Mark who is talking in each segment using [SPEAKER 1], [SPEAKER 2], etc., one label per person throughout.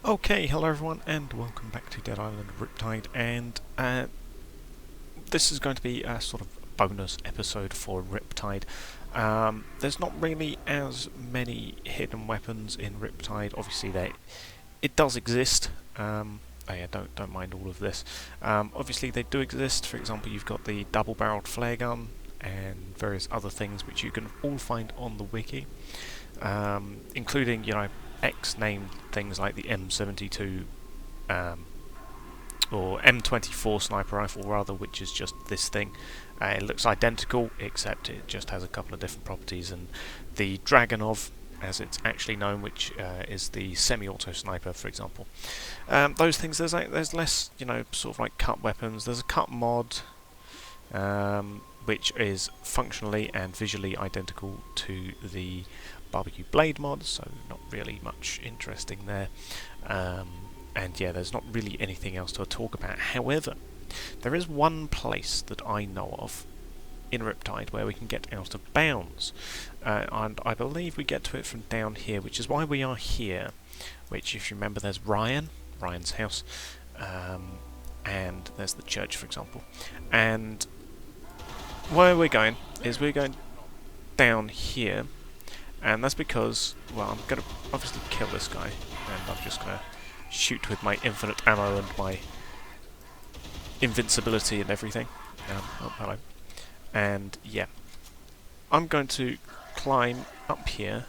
[SPEAKER 1] Okay, hello everyone, and welcome back to Dead Island Riptide, and this is going to be a sort of bonus episode for Riptide. There's not really as many hidden weapons in Riptide. Obviously, it does exist. Oh yeah, don't mind all of this. Obviously, they do exist. For example, you've got the double-barreled flare gun and various other things which you can all find on the wiki, including X-named things like the M72 or M24 sniper rifle rather, which is just this thing. It looks identical, except it just has a couple of different properties. And the Dragonov, as it's actually known, which is the semi-auto sniper, for example. Those things, there's less, sort of like cut weapons. There's a cut mod, which is functionally and visually identical to the barbecue blade mod, so not really much interesting there. And yeah, there's not really anything else to talk about. However, there is one place that I know of in Riptide where we can get out of bounds, and I believe we get to it from down here, which is why we are here. Which, if you remember, there's Ryan's house, and there's the church, for example. And where we're going is we're going down here, and that's because, well, I'm going to obviously kill this guy, and I'm just going to shoot with my infinite ammo and my invincibility and everything. Oh, hello. And yeah, I'm going to climb up here.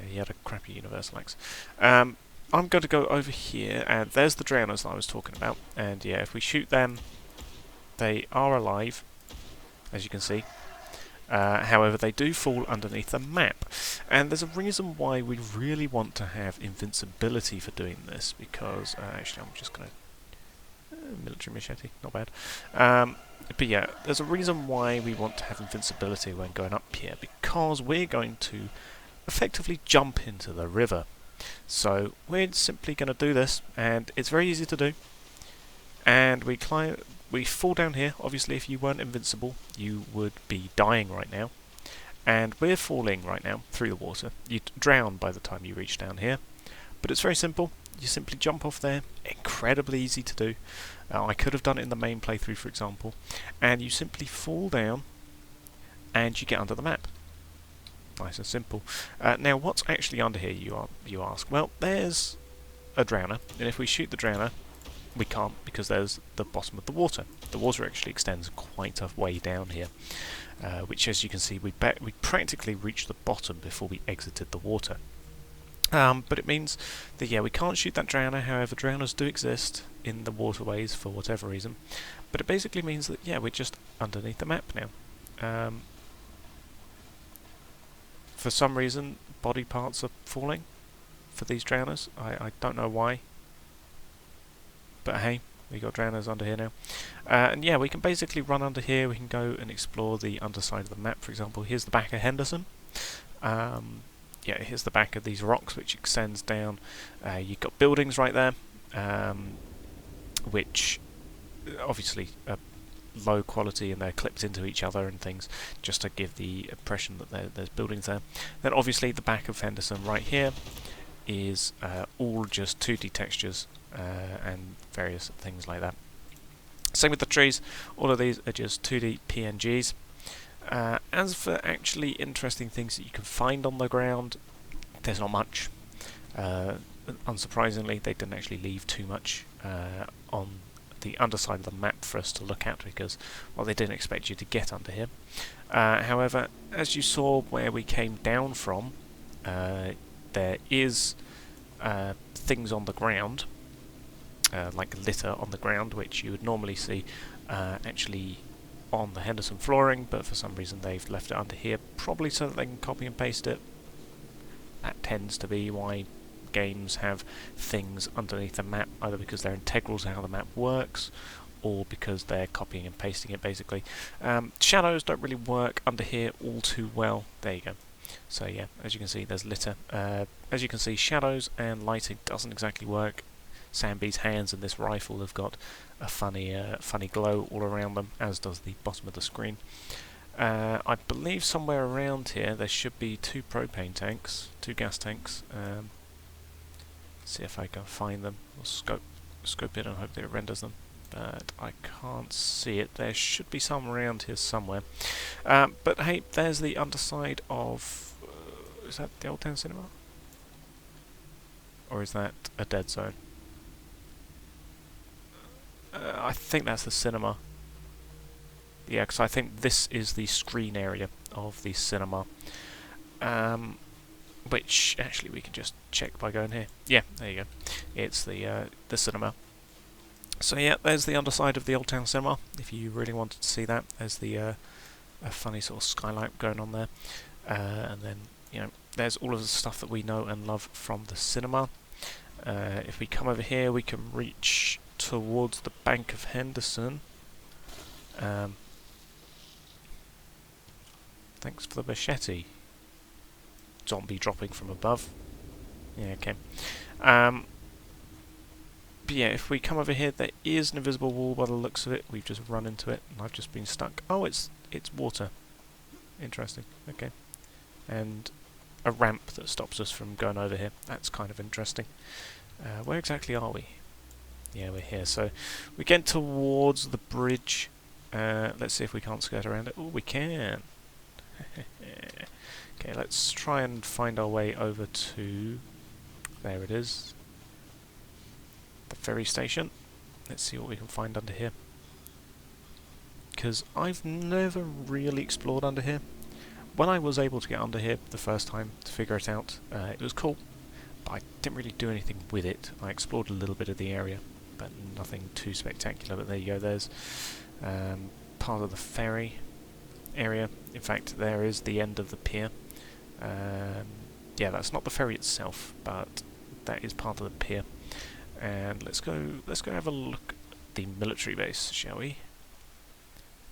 [SPEAKER 1] He had a crappy universal axe. I'm going to go over here, and there's the drowners that I was talking about. And yeah, if we shoot them, they are alive, as you can see. However, they do fall underneath the map, and there's a reason why we really want to have invincibility for doing this, because actually I'm just going to military machete, not bad. But yeah, there's a reason why we want to have invincibility when going up here, because we're going to effectively jump into the river. So we're simply going to do this, and it's very easy to do. And we fall down here. Obviously, if you weren't invincible, you would be dying right now. And we're falling right now through the water. You'd drown by the time you reach down here. But it's very simple. You simply jump off there. Incredibly easy to do. I could have done it in the main playthrough, for example. And you simply fall down, and you get under the map. Nice and simple. Now, what's actually under here, you ask? Well, there's a drowner, and if we shoot the drowner, we can't, because there's the bottom of the water. The water actually extends quite a way down here, which, as you can see, we practically reached the bottom before we exited the water. But it means that, yeah, we can't shoot that drowner. However, drowners do exist in the waterways for whatever reason. But it basically means that, yeah, we're just underneath the map now. For some reason, body parts are falling for these drowners. I don't know why. But hey, we got drowners under here now. And yeah, we can basically run under here. We can go and explore the underside of the map, for example. Here's the back of Henderson. Yeah, here's the back of these rocks, which extends down. You've got buildings right there, which obviously are low quality, and they're clipped into each other and things, just to give the impression that there's buildings there. Then obviously the back of Henderson right here is all just 2D textures and various things like that. Same with the trees. All of these are just 2D PNGs. As for actually interesting things that you can find on the ground, there's not much. Unsurprisingly, they didn't actually leave too much on the underside of the map for us to look at, because, well, they didn't expect you to get under here. However, as you saw where we came down from, there is things on the ground, like litter on the ground, which you would normally see actually on the Henderson flooring, but for some reason they've left it under here, probably so that they can copy and paste it. That tends to be why games have things underneath the map, either because they're integral to how the map works, or because they're copying and pasting it, basically. Shadows don't really work under here all too well. There you go. So yeah, as you can see, there's litter. As you can see, shadows and lighting doesn't exactly work. Samby's hands and this rifle have got a funny glow all around them, as does the bottom of the screen. I believe somewhere around here there should be 2 propane tanks, 2 gas tanks. see if I can find them. We'll scope it and hope that it renders them. But I can't see it. There should be some around here somewhere. But hey, there's the underside of... is that the Old Town Cinema? Or is that a dead zone? I think that's the cinema. Yeah, because I think this is the screen area of the cinema. Which, actually, we can just check by going here. Yeah, there you go. It's the cinema. So yeah, there's the underside of the Old Town Cinema, if you really wanted to see that. There's the a funny sort of skylight going on there. And then, you know, there's all of the stuff that we know and love from the cinema. If we come over here, we can reach towards the bank of Henderson. Thanks for the machete. Zombie dropping from above. Yeah, okay. But yeah, if we come over here, there is an invisible wall by the looks of it. We've just run into it, and I've just been stuck. Oh, it's water. Interesting. Okay. And a ramp that stops us from going over here. That's kind of interesting. Where exactly are we? Yeah, we're here. So we're getting towards the bridge. Let's see if we can't skirt around it. Oh, we can. Okay, let's try and find our way over to... there it is. The ferry station. Let's see what we can find under here. Because I've never really explored under here. When I was able to get under here the first time to figure it out, it was cool. But I didn't really do anything with it. I explored a little bit of the area, but nothing too spectacular. But there you go, there's part of the ferry area. In fact, there is the end of the pier. Yeah, that's not the ferry itself, but that is part of the pier. And let's go have a look at the military base, shall we?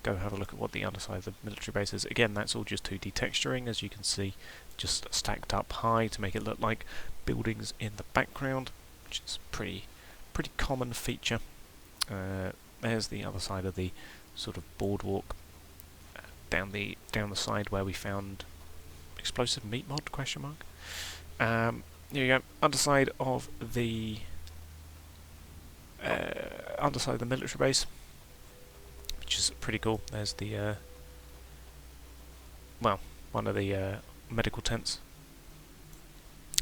[SPEAKER 1] Go have a look at what the underside of the military base is. Again, that's all just 2D texturing, as you can see, just stacked up high to make it look like buildings in the background, which is a pretty common feature. There's the other side of the sort of boardwalk down the side where we found explosive meat mod ? Here you go. Underside of the military base, which is pretty cool. There's the well, one of the medical tents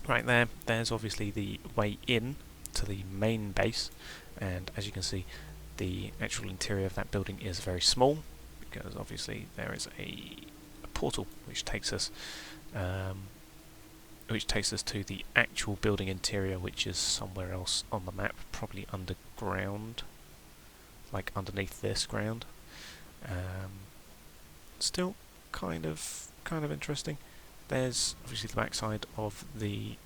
[SPEAKER 1] right there. There's obviously the way in to the main base, and as you can see, the actual interior of that building is very small, because obviously there is a portal which takes us to the actual building interior, which is somewhere else on the map, probably underground, like underneath this ground. Still kind of interesting. There's obviously the backside of the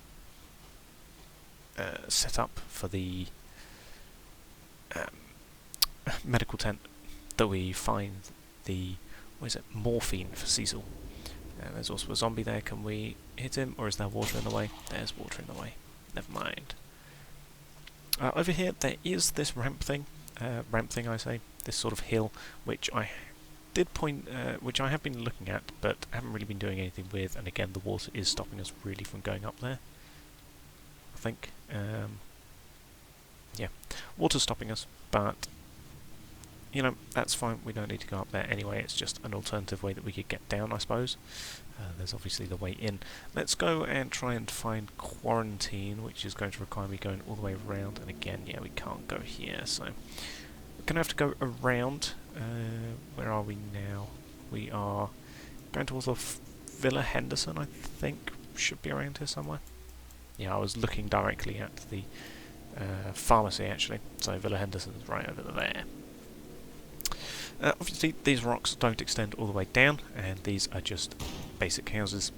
[SPEAKER 1] setup for the medical tent that we find the morphine for Cecil. There's also a zombie there. Can we hit him, or is there water in the way? There's water in the way. Never mind. Over here there is this ramp thing I say, this sort of hill, which I did point, which I have been looking at, but haven't really been doing anything with, and again the water is stopping us really from going up there, I think. Yeah, water's stopping us, but you know, that's fine, we don't need to go up there anyway. It's just an alternative way that we could get down, I suppose. There's obviously the way in. Let's go and try and find quarantine, which is going to require me going all the way around, and again, yeah, we can't go here, so we're going to have to go around. Where are we now? We are going towards the Villa Henderson, I think. Should be around here somewhere. Yeah, I was looking directly at the pharmacy, actually, so Villa Henderson's right over there. Obviously these rocks don't extend all the way down, and these are just basic houses,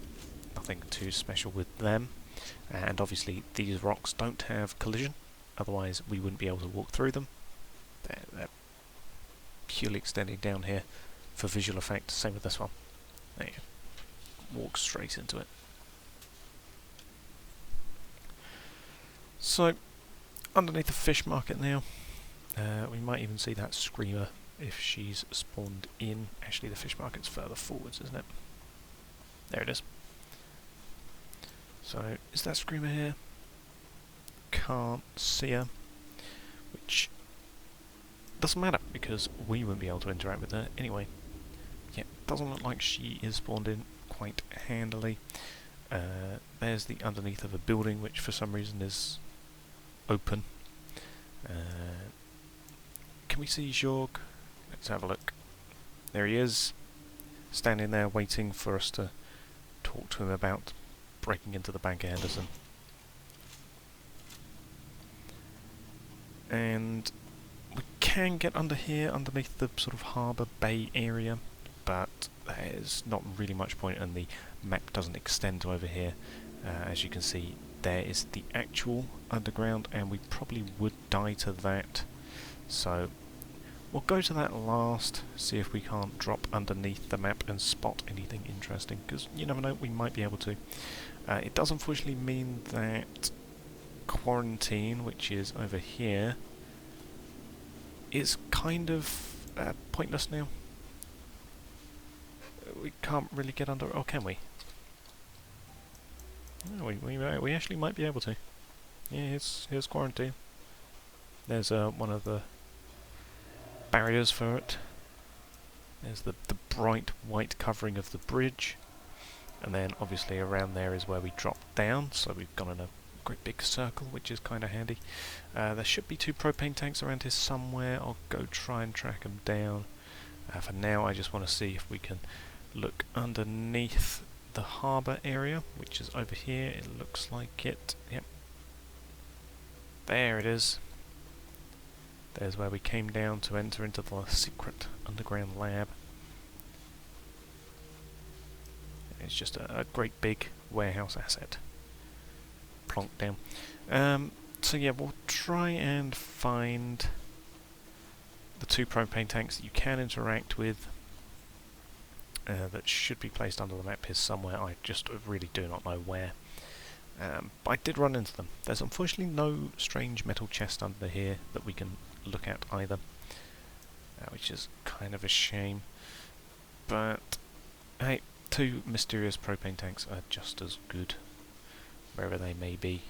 [SPEAKER 1] nothing too special with them. And obviously these rocks don't have collision, otherwise we wouldn't be able to walk through them. They're purely extending down here for visual effect. Same with this one. There you go. Walk straight into it. So underneath the fish market now, we might even see that screamer if she's spawned in. Actually, the fish market's further forwards, isn't it? There it is. So, is that screamer here? can't see her, which doesn't matter because we won't be able to interact with her anyway. Yeah, doesn't look like she is spawned in quite handily. There's the underneath of a building, which for some reason is open. Can we see Jorg? Let's have a look. There he is, standing there waiting for us to talk to him about breaking into the Bank of Henderson. And we can get under here, underneath the sort of harbour bay area, but there's not really much point, and the map doesn't extend to over here. As you can see, there is the actual underground, and we probably would die to that. So we'll go to that last, see if we can't drop underneath the map and spot anything interesting, because you never know, we might be able to. It does unfortunately mean that quarantine, which is over here, is kind of pointless now. We can't really get under it, or can we? No, we actually might be able to. Yeah, here's quarantine. There's one of the barriers for it. There's the bright white covering of the bridge, and then obviously around there is where we drop down, so we've gone in a great big circle, which is kind of handy. There should be 2 propane tanks around here somewhere. I'll go try and track them down. For now I just want to see if we can look underneath the harbour area, which is over here. It looks like it. Yep. There it is. There's where we came down to enter into the secret underground lab. It's just a great big warehouse asset. Plonked down. So yeah, we'll try and find the 2 propane tanks that you can interact with. That should be placed under the map here somewhere. I just really do not know where. But I did run into them. There's unfortunately no strange metal chest under here that we can look at either, which is kind of a shame. But hey, 2 mysterious propane tanks are just as good, wherever they may be.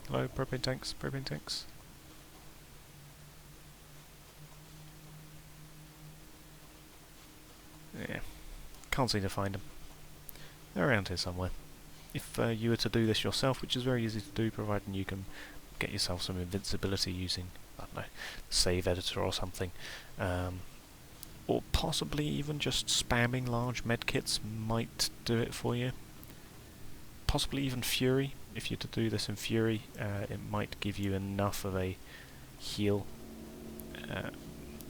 [SPEAKER 1] Hello, propane tanks, propane tanks. Yeah, can't seem to find them. They're around here somewhere. If you were to do this yourself, which is very easy to do, providing you can get yourself some invincibility using, I don't know, save editor or something, or possibly even just spamming large medkits might do it for you. Possibly even Fury. If you're to do this in Fury, it might give you enough of a heal,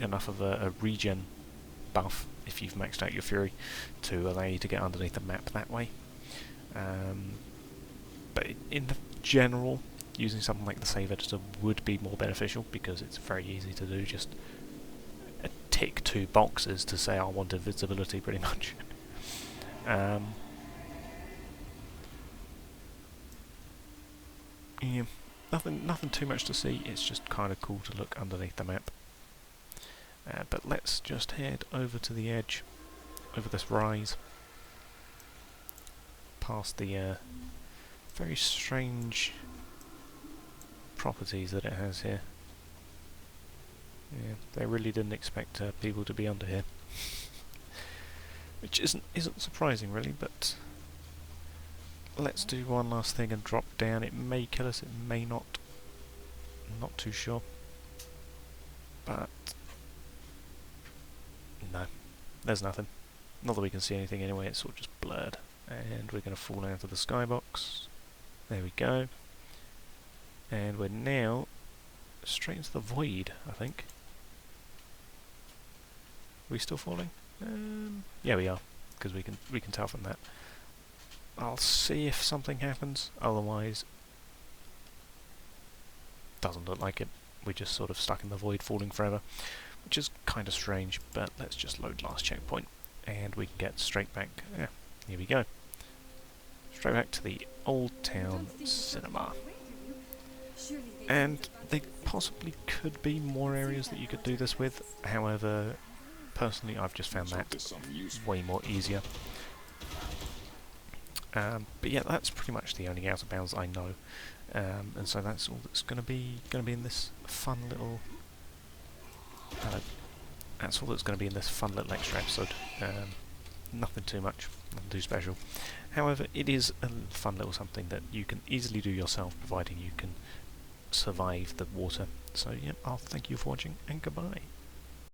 [SPEAKER 1] enough of a regen buff if you've maxed out your Fury to allow you to get underneath the map that way. But in the general, using something like the save editor would be more beneficial because it's very easy to do. Just tick 2 boxes to say I want invincibility, pretty much. Yeah, nothing too much to see. It's just kind of cool to look underneath the map. But let's just head over to the edge, over this rise, past the very strange properties that it has here. Yeah, they really didn't expect people to be under here, which isn't surprising really. But let's do one last thing and drop down. It may kill us, it may not. I'm not too sure, but no, there's nothing. Not that we can see anything anyway, it's all just blurred. And we're going to fall down to the skybox. There we go. And we're now straight into the void, I think. Are we still falling? Yeah, we are, because we can tell from that. I'll see if something happens, otherwise doesn't look like it. We're just sort of stuck in the void, falling forever, which is kind of strange, but let's just load last checkpoint, and we can get straight back. Yeah, here we go. Straight back to the Old Town Cinema. And there possibly could be more areas that you could do this with, however, personally I've just found that way more easier. But yeah, that's pretty much the only out of bounds I know, and so that's all that's going to be in this fun little. That's all that's going to be in this fun little extra episode. Nothing too much, nothing too special. However, it is a fun little something that you can easily do yourself, providing you can survive the water. So yeah, I'll thank you for watching, and goodbye.